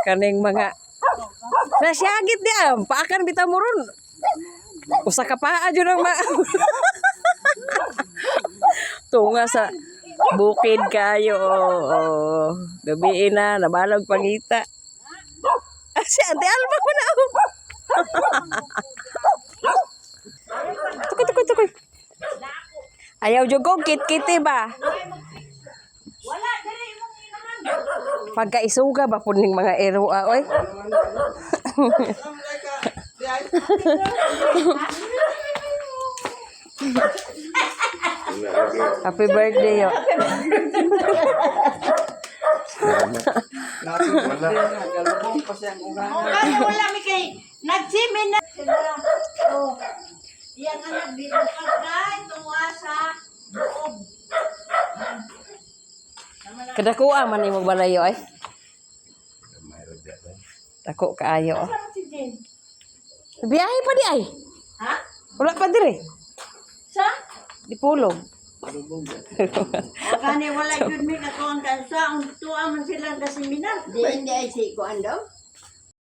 kaning mga nasyagit niya. Paakan bitaw mo ron. Usa ka paa jud ang tunga sa bukid kayo. Gabi na nabalog pangita. Si Ate Alma ko na. Tukoy. Ayaw jud ko kit-kiti ba? Wala diri imong inahan. Pagka isuga ba puning mga ero oy. Happy birthday yo. Wala mi kay nagsimin na. Oh. Iyang anak dito kay tunga sa loob. Kadakuha man imong balayo ay. Dako kaayo. Si Jen. Biyahe pa di ay. Ha? Wala pa dire. Sa? Dipulog. Kani wala jud mi katuang kansa ang tuwa man silang kasiminar. Di hindi ay si kuan daw.